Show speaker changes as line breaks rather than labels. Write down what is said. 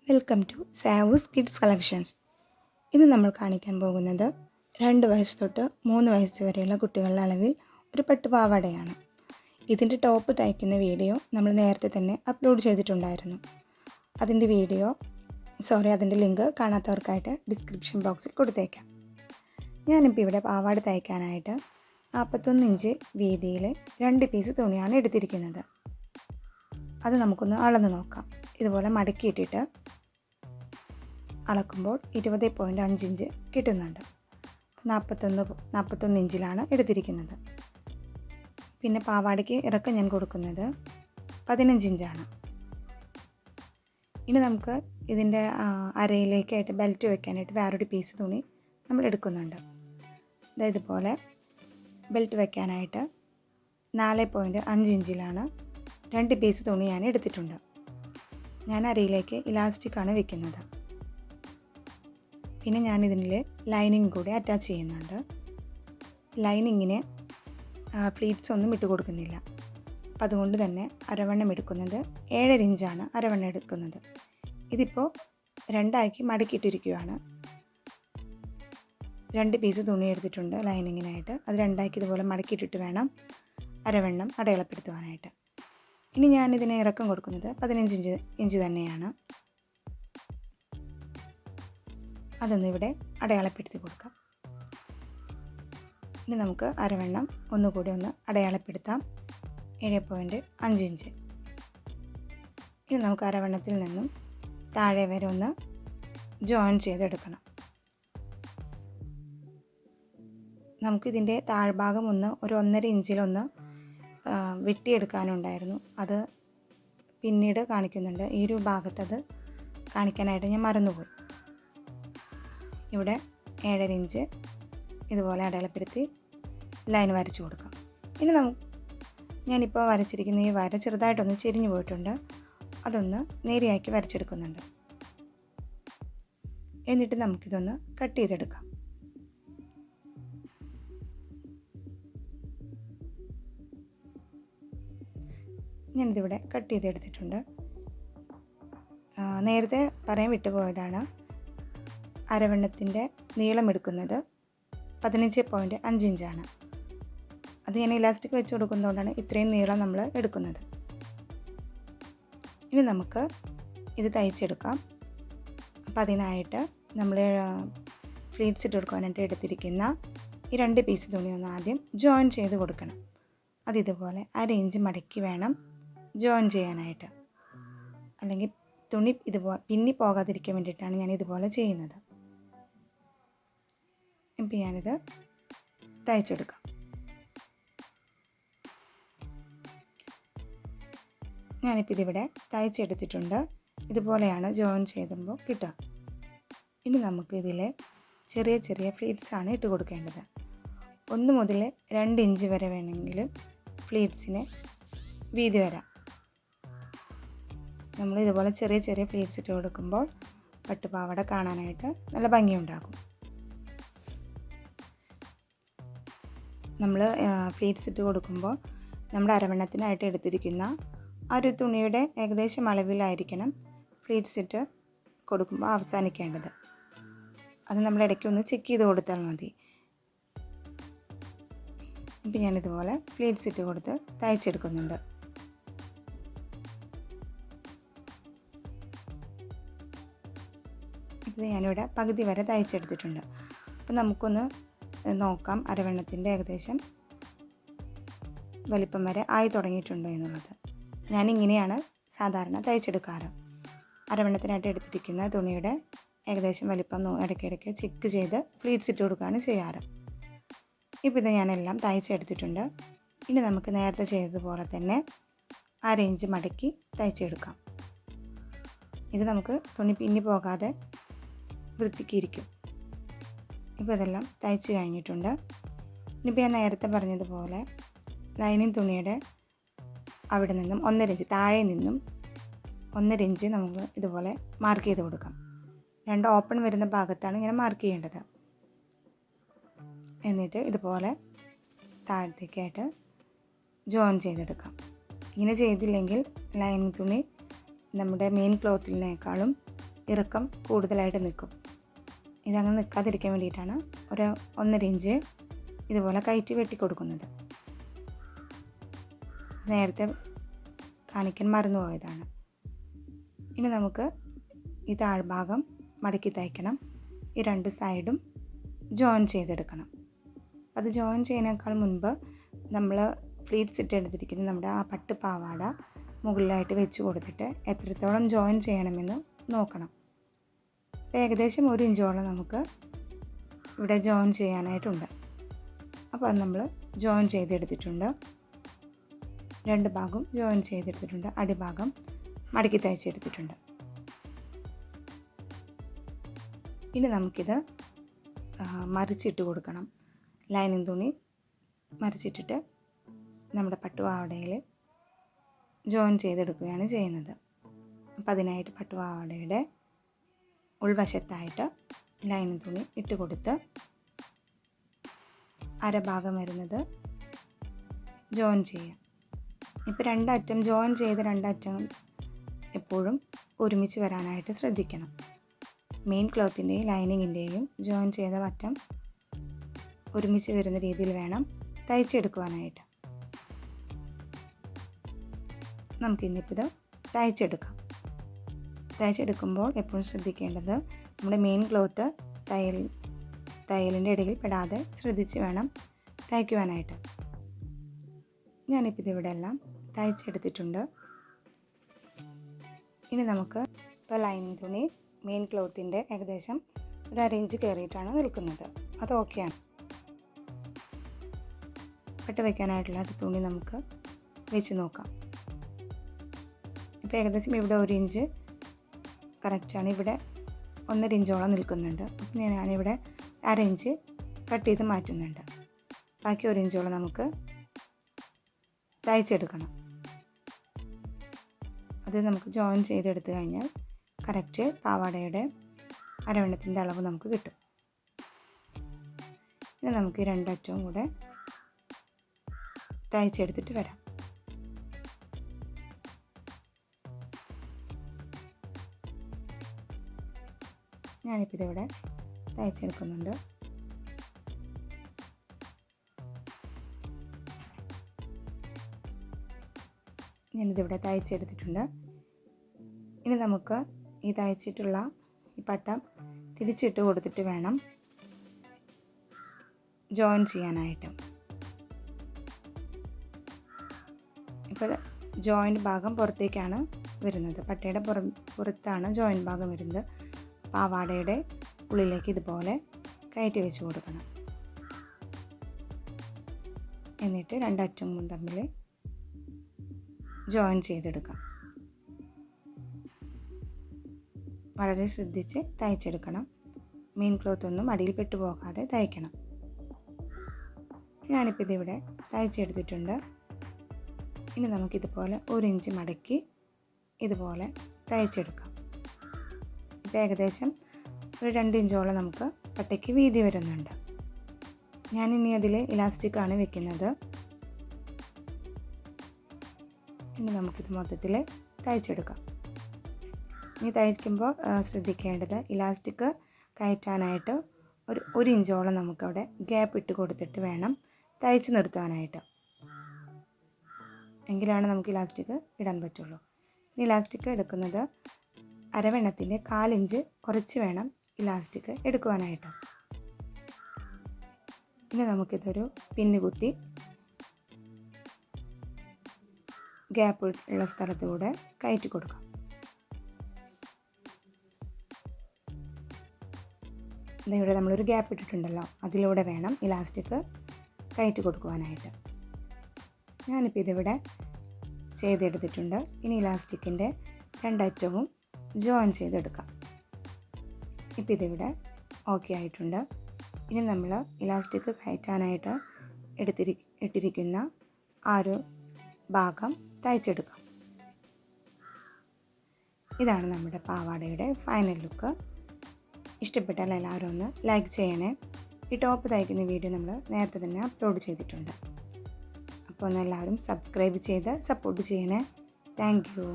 Welcome to സാവൂസ് kids collections. ഇന്ന് നമ്മൾ കാണിക്കാൻ പോകുന്നത് 2 വയസ്സ് തൊട്ട് 3 വയസ്സ് വരെയുള്ള കുട്ടികളുടെ അളവിൽ ഒരു പട്ടുപാവാടയാണ്. ഇതിൻ്റെ ടോപ്പ് തയ്ക്കുന്ന വീഡിയോ നമ്മൾ നേരത്തെ തന്നെ അപ്ലോഡ് ചെയ്തിട്ടുണ്ടായിരുന്നു. അതിൻ്റെ ലിങ്ക് കാണാത്തവർക്കായിട്ട് ഡിസ്ക്രിപ്ഷൻ ബോക്സിൽ കൊടുത്തേക്കാം. ഞാനിപ്പോൾ ഇവിടെ പാവാട തയ്ക്കാനായിട്ട് 41 ഇഞ്ച് വീതിയിൽ 2 പീസ് തുണിയാണ് എടുത്തിരിക്കുന്നത്. അത് നമുക്കൊന്ന് അളന്ന് നോക്കാം. ഇതുപോലെ മടക്കിയിട്ടിട്ട് അളക്കുമ്പോൾ 20.5 ഇഞ്ച് കിട്ടുന്നുണ്ട്. 41 ഇഞ്ചിലാണ് എടുത്തിരിക്കുന്നത്. പിന്നെ പാവാടയ്ക്ക് ഇറക്കം ഞാൻ കൊടുക്കുന്നത് 15 ഇഞ്ചാണ്. ഇനി നമുക്ക് ഇതിൻ്റെ അരയിലേക്കായിട്ട് ബെൽറ്റ് വെക്കാനായിട്ട് വേറൊരു പീസ് തുണി നമ്മൾ എടുക്കുന്നുണ്ട്. ഇതുപോലെ ബെൽറ്റ് വെക്കാനായിട്ട് 4.5 ഇഞ്ചിലാണ് 2 പീസ് തുണി ഞാൻ എടുത്തിട്ടുണ്ട്. ഞാൻ അരയിലേക്ക് ഇലാസ്റ്റിക്കാണ് വെക്കുന്നത്. പിന്നെ ഞാനിതിൽ ലൈനിങ് കൂടി അറ്റാച്ച് ചെയ്യുന്നുണ്ട്. ലൈനിങ്ങിന് പ്ലീറ്റ്സ് ഒന്നും ഇട്ട് കൊടുക്കുന്നില്ല. അപ്പം അതുകൊണ്ട് തന്നെ അരവണ്ണം എടുക്കുന്നത് 7.5 ഇഞ്ചാണ് അരവണ്ണം എടുക്കുന്നത്. ഇതിപ്പോൾ 2 മടക്കിയിട്ടിരിക്കുകയാണ്. 2 പീസ് തുണി എടുത്തിട്ടുണ്ട് ലൈനിങ്ങിനായിട്ട്. അത് 2 ഇതുപോലെ മടക്കിയിട്ടിട്ട് വേണം അരവണ്ണം അടയാളപ്പെടുത്തുവാനായിട്ട്. ഇനി ഞാനിതിന് ഇറക്കം കൊടുക്കുന്നത് 15 ഇഞ്ച് തന്നെയാണ്. അതൊന്ന് ഇവിടെ അടയാളപ്പെടുത്തി കൊടുക്കാം. ഇനി നമുക്ക് അരവണ്ണം ഒന്നുകൂടി ഒന്ന് അടയാളപ്പെടുത്താം. 7.5 ഇഞ്ച്. ഇനി നമുക്ക് അരവണ്ണത്തിൽ നിന്നും താഴെ വരെ ഒന്ന് ജോയിൻ ചെയ്തെടുക്കണം. നമുക്കിതിൻ്റെ താഴ്ഭാഗം ഒരു 1.5 ഇഞ്ചിലൊന്ന് വെട്ടിയെടുക്കാനുണ്ടായിരുന്നു. അത് പിന്നീട് കാണിക്കുന്നുണ്ട്. ഈ ഒരു ഭാഗത്തത് കാണിക്കാനായിട്ട് ഞാൻ മറന്നുപോയി. ഇവിടെ 7.5 ഇഞ്ച് ഇതുപോലെ അടയാളപ്പെടുത്തി ലൈൻ വരച്ചു കൊടുക്കാം. ഇനി ഞാനിപ്പോൾ വരച്ചിരിക്കുന്ന ഈ വര ചെറുതായിട്ടൊന്ന് ചെരിഞ്ഞു പോയിട്ടുണ്ട്. അതൊന്ന് നേരെയാക്കി വരച്ചെടുക്കുന്നുണ്ട്. എന്നിട്ട് നമുക്കിതൊന്ന് കട്ട് ചെയ്തെടുക്കാം. ഞാനിതിവിടെ കട്ട് ചെയ്തെടുത്തിട്ടുണ്ട്. നേരത്തെ പറയാൻ വിട്ടുപോയതാണ്. അരവണ്ണത്തിൻ്റെ നീളം എടുക്കുന്നത് 15.5 ഇഞ്ചാണ്. അത് ഞാൻ ഇലാസ്റ്റിക് വെച്ച് കൊടുക്കുന്നതുകൊണ്ടാണ് ഇത്രയും നീളം നമ്മൾ എടുക്കുന്നത്. ഇനി നമുക്ക് ഇത് തയ്ച്ചെടുക്കാം. അപ്പം അതിനായിട്ട് നമ്മൾ ഫ്ലീറ്റ്സ് ഇട്ട് കൊടുക്കാനായിട്ട് എടുത്തിരിക്കുന്ന ഈ 2 പീസ് തുണി ഒന്ന് ആദ്യം ജോയിൻ ചെയ്ത് കൊടുക്കണം. അതിതുപോലെ 1/2 ഇഞ്ച് മടക്കി വേണം ജോയിൻ ചെയ്യാനായിട്ട്. അല്ലെങ്കിൽ തുണി ഇതുപോലെ പിന്നി പോകാതിരിക്കാൻ വേണ്ടിയിട്ടാണ് ഞാൻ ഇതുപോലെ ചെയ്യുന്നത്. ഇപ്പം ഞാനിത് തയ്ച്ചെടുക്കാം. ഞാനിപ്പോൾ ഇതിവിടെ തയ്ച്ചെടുത്തിട്ടുണ്ട്. ഇതുപോലെയാണ് ജോയിൻ ചെയ്യുമ്പോൾ കിട്ടുക. ഇനി നമുക്ക് ഇതിൽ ചെറിയ ചെറിയ ഫ്ലീറ്റ്സാണ് ഇട്ട് കൊടുക്കേണ്ടത്. 1 മുതൽ 2 ഇഞ്ച് വരെ വേണമെങ്കിൽ ഫ്ലീറ്റ്സിന് വീതി വരാം. നമ്മൾ ഇതുപോലെ ചെറിയ ചെറിയ ഫ്ലീറ്റ്സ് ഇട്ട് കൊടുക്കുമ്പോൾ പട്ടുപാവാട കാണാനായിട്ട് നല്ല ഭംഗിയുണ്ടാകും. നമ്മൾ ഫ്ലീറ്റ്സ് ഇട്ട് കൊടുക്കുമ്പോൾ നമ്മുടെ അരവണ്ണത്തിനായിട്ട് എടുത്തിരിക്കുന്ന ആ ഒരു തുണിയുടെ ഏകദേശം അളവിലായിരിക്കണം ഫ്ലീറ്റ്സ് ഇട്ട് കൊടുക്കുമ്പോൾ അവസാനിക്കേണ്ടത്. അത് നമ്മൾ ഇടയ്ക്ക് ഒന്ന് ചെക്ക് ചെയ്ത് കൊടുത്താൽ മതി. ഇപ്പം ഞാനിതുപോലെ ഫ്ലീറ്റ്സ് ഇട്ട് കൊടുത്ത് തയ്ച്ചെടുക്കുന്നുണ്ട്. ഇത് ഞാനിവിടെ പകുതി വരെ തയ്ച്ചെടുത്തിട്ടുണ്ട്. അപ്പം നമുക്കൊന്ന് നോക്കാം അരവണ്ണത്തിൻ്റെ ഏകദേശം വലിപ്പം വരെ ആയി തുടങ്ങിയിട്ടുണ്ടോ എന്നുള്ളത്. ഞാനിങ്ങനെയാണ് സാധാരണ തയ്ച്ചെടുക്കാറ്. അരവണ്ണത്തിനായിട്ട് എടുത്തിരിക്കുന്ന തുണിയുടെ ഏകദേശം വലിപ്പം ഇടയ്ക്കിടയ്ക്ക് ചെക്ക് ചെയ്ത് ഫ്ലീറ്റ്സ് ഇട്ട് കൊടുക്കുകയാണ് ചെയ്യാറ്. ഇപ്പോൾ ഇത് ഞാനെല്ലാം തയ്ച്ചെടുത്തിട്ടുണ്ട്. ഇനി നമുക്ക് നേരത്തെ ചെയ്തതുപോലെ തന്നെ 1/2 ഇഞ്ച് മടക്കി തയ്ച്ചെടുക്കാം. ഇത് നമുക്ക് തുണി പിന്നി പോകാതെ വൃത്തിക്കിരിക്കും. ഇപ്പോൾ ഇതെല്ലാം തയ്ച്ച് കഴിഞ്ഞിട്ടുണ്ട്. ഇനിയിപ്പോൾ ഞാൻ നേരത്തെ പറഞ്ഞതുപോലെ ലൈനിങ് തുണിയുടെ അവിടെ നിന്നും 1.5 ഇഞ്ച് താഴെ നിന്നും 1.5 ഇഞ്ച് നമുക്ക് ഇതുപോലെ മാർക്ക് ചെയ്ത് കൊടുക്കാം. 2 ഓപ്പൺ വരുന്ന ഭാഗത്താണ് ഇങ്ങനെ മാർക്ക് ചെയ്യേണ്ടത്. എന്നിട്ട് ഇതുപോലെ താഴത്തേക്കായിട്ട് ജോയിൻ ചെയ്തെടുക്കാം. ഇങ്ങനെ ചെയ്തില്ലെങ്കിൽ ലൈനിങ് തുണി നമ്മുടെ മെയിൻ ക്ലോത്തിനേക്കാളും ഇറക്കം കൂടുതലായിട്ട് നിൽക്കും. ഇതങ്ങനെ നിൽക്കാതിരിക്കാൻ വേണ്ടിയിട്ടാണ് ഒരു 1.5 ഇഞ്ച് ഇതുപോലെ കയറ്റി വെട്ടി കൊടുക്കുന്നത്. നേരത്തെ കാണിക്കാൻ മറന്നു പോയതാണ്. ഇനി നമുക്ക് ഈ താഴ്ഭാഗം മടക്കി തയ്ക്കണം. ഈ 2 സൈഡും ജോയിൻ ചെയ്തെടുക്കണം. അത് ജോയിൻ ചെയ്യുന്നതിനേക്കാൾ മുൻപ് നമ്മൾ ഫ്ലീറ്റ്സ് ഇട്ടെടുത്തിരിക്കുന്ന നമ്മുടെ ആ പട്ട് പാവാട മുകളിലായിട്ട് വെച്ച് കൊടുത്തിട്ട് എത്രത്തോളം ജോയിൻ ചെയ്യണമെന്ന് നോക്കണം. ഏകദേശം 1 ഇഞ്ചോളം നമുക്ക് ഇവിടെ ജോയിൻ ചെയ്യാനായിട്ടുണ്ട്. അപ്പോൾ അത് നമ്മൾ ജോയിൻ ചെയ്തെടുത്തിട്ടുണ്ട്. 2 ഭാഗവും ജോയിൻ ചെയ്തെടുത്തിട്ടുണ്ട്. അടിഭാഗം മടക്കി തയ്ച്ചെടുത്തിട്ടുണ്ട്. ഇനി നമുക്കിത് മറിച്ചിട്ട് കൊടുക്കണം. ലൈനിങ് തുണി മറിച്ചിട്ടിട്ട് നമ്മുടെ പട്ടുപാവാടയിൽ ജോയിൻ ചെയ്തെടുക്കുകയാണ് ചെയ്യുന്നത്. അപ്പോൾ അതിനായിട്ട് പട്ടുപാവാടയുടെ ഉൾവശത്തായിട്ട് ലൈനിങ് തുണി ഇട്ട് കൊടുത്ത് അരഭാഗം വരുന്നത് ജോയിൻ ചെയ്യാം. ഇപ്പോൾ 2 അറ്റം ജോയിൻ ചെയ്ത് 2 അറ്റം എപ്പോഴും ഒരുമിച്ച് വരാനായിട്ട് ശ്രദ്ധിക്കണം. മെയിൻ ക്ലോത്തിൻ്റെയും ലൈനിങ്ങിൻ്റെയും ജോയിൻ ചെയ്ത അറ്റം ഒരുമിച്ച് വരുന്ന രീതിയിൽ വേണം തയ്ച്ചെടുക്കുവാനായിട്ട്. നമുക്കിന്നിപ്പോൾ ഇത് തയ്ച്ചെടുക്കുമ്പോൾ എപ്പോഴും ശ്രദ്ധിക്കേണ്ടത് നമ്മുടെ മെയിൻ ക്ലോത്ത് തയ്യലിൻ്റെ ഇടയിൽ പെടാതെ ശ്രദ്ധിച്ച് വേണം തയ്ക്കുവാനായിട്ട്. ഞാനിപ്പോൾ ഇതിവിടെ എല്ലാം തയ്ച്ചെടുത്തിട്ടുണ്ട്. ഇനി നമുക്ക് ഇപ്പോൾ ലൈനിങ് തുണി മെയിൻ ക്ലോത്തിൻ്റെ ഏകദേശം ഒരു 1 ഇഞ്ച് കയറിയിട്ടാണ് നിൽക്കുന്നത്. അത് ഓക്കെയാണ്. പട്ട് വയ്ക്കാനായിട്ടുള്ള തുണി നമുക്ക് വെച്ച് നോക്കാം. ഇപ്പോൾ ഏകദേശം ഇവിടെ 1 ഇഞ്ച് കറക്റ്റാണ്. ഇവിടെ 1.5 ഇഞ്ചോളം നിൽക്കുന്നുണ്ട്. അപ്പം ഞാനിവിടെ 1/2 ഇഞ്ച് കട്ട് ചെയ്ത് മാറ്റുന്നുണ്ട്. ബാക്കി 1 ഇഞ്ചോളം നമുക്ക് തയ്ച്ചെടുക്കണം. അത് നമുക്ക് ജോയിൻ ചെയ്തെടുത്തു കഴിഞ്ഞാൽ കറക്റ്റ് പാവാടയുടെ അരവണ്ണത്തിൻ്റെ അളവ് നമുക്ക് കിട്ടും. ഇനി നമുക്ക് 2 അറ്റവും കൂടെ തയ്ച്ചെടുത്തിട്ട് വരാം. ഞാനിപ്പോൾ ഇതിവിടെ തയ്ച്ചെടുക്കുന്നുണ്ട്. ഞാനിതിവിടെ തയ്ച്ചെടുത്തിട്ടുണ്ട്. ഇനി നമുക്ക് ഈ തയ്ച്ചിട്ടുള്ള ഈ പട്ടം തിരിച്ചിട്ട് കൊടുത്തിട്ട് വേണം ജോയിൻ ചെയ്യാനായിട്ട്. ഇപ്പോൾ ജോയിൻ്റ് ഭാഗം പുറത്തേക്കാണ് വരുന്നത്. പട്ടയുടെ പുറത്താണ് ജോയിൻ്റ് ഭാഗം വരുന്നത്. പാവാടയുടെ ഉള്ളിലേക്ക് ഇതുപോലെ കയറ്റി വെച്ച് കൊടുക്കണം. എന്നിട്ട് 2 അറ്റവും തമ്മിൽ ജോയിൻ ചെയ്തെടുക്കാം. വളരെ ശ്രദ്ധിച്ച് തയ്ച്ചെടുക്കണം. മെയിൻ ക്ലോത്ത് ഒന്നും അടിയിൽ പെട്ടു പോകാതെ തയ്ക്കണം. ഞാനിപ്പോൾ ഇതിവിടെ തയ്ച്ചെടുത്തിട്ടുണ്ട്. ഇനി നമുക്കിതുപോലെ 1 ഇഞ്ച് മടക്കി ഇതുപോലെ തയ്ച്ചെടുക്കാം. ഇപ്പോൾ ഏകദേശം ഒരു 2 ഇഞ്ചോളം നമുക്ക് പട്ടയ്ക്ക് വീതി വരുന്നുണ്ട്. ഞാനിനി അതിൽ ഇലാസ്റ്റിക്കാണ് വെക്കുന്നത്. ഇനി നമുക്കിത് മൊത്തത്തിൽ തയ്ച്ചെടുക്കാം. ഇനി തയ്ക്കുമ്പോൾ ശ്രദ്ധിക്കേണ്ടത് ഇലാസ്റ്റിക് കയറ്റാനായിട്ട് ഒരു 1 ഇഞ്ചോളം നമുക്കവിടെ ഗ്യാപ്പ് ഇട്ട് കൊടുത്തിട്ട് വേണം തയ്ച്ച് നിർത്താനായിട്ട്. എങ്കിലാണ് നമുക്ക് ഇലാസ്റ്റിക് ഇടാൻ പറ്റുള്ളൂ. ഇനി ഇലാസ്റ്റിക് എടുക്കുന്നത് അരവണ്ണത്തിൻ്റെ 1/4 ഇഞ്ച് കുറച്ച് വേണം ഇലാസ്റ്റിക് എടുക്കുവാനായിട്ട്. ഇനി നമുക്കിതൊരു പിന്ന് കുത്തി ഗ്യാപ്പ് ഉള്ള സ്ഥലത്തൂടെ കയറ്റി കൊടുക്കാം. ഇവിടെ നമ്മളൊരു ഗ്യാപ്പ് ഇട്ടിട്ടുണ്ടല്ലോ, അതിലൂടെ വേണം ഇലാസ്റ്റിക് കയറ്റി കൊടുക്കുവാനായിട്ട്. ഞാനിപ്പോൾ ഇതിവിടെ ചെയ്തെടുത്തിട്ടുണ്ട്. ഇനി ഇലാസ്റ്റിക്കിൻ്റെ 2 അറ്റവും ജോയിൻ ചെയ്തെടുക്കാം. ഇപ്പോൾ ഇതിവിടെ ഓക്കെ ആയിട്ടുണ്ട്. ഇനി നമ്മൾ ഇലാസ്റ്റിക് കയറ്റാനായിട്ട് ഇട്ടിരിക്കുന്ന ആ ഒരു ഭാഗം തയ്ച്ചെടുക്കാം. ഇതാണ് നമ്മുടെ പാവാടയുടെ ഫൈനൽ ലുക്ക്. ഇഷ്ടപ്പെട്ടാൽ എല്ലാവരും ഒന്ന് ലൈക്ക് ചെയ്യണേ. ഈ ടോപ്പ് തയ്ക്കുന്ന വീഡിയോ നമ്മൾ നേരത്തെ തന്നെ അപ്ലോഡ് ചെയ്തിട്ടുണ്ട്. അപ്പോൾ ഒന്ന് എല്ലാവരും സബ്സ്ക്രൈബ് ചെയ്ത് സപ്പോർട്ട് ചെയ്യണേ. Thank you.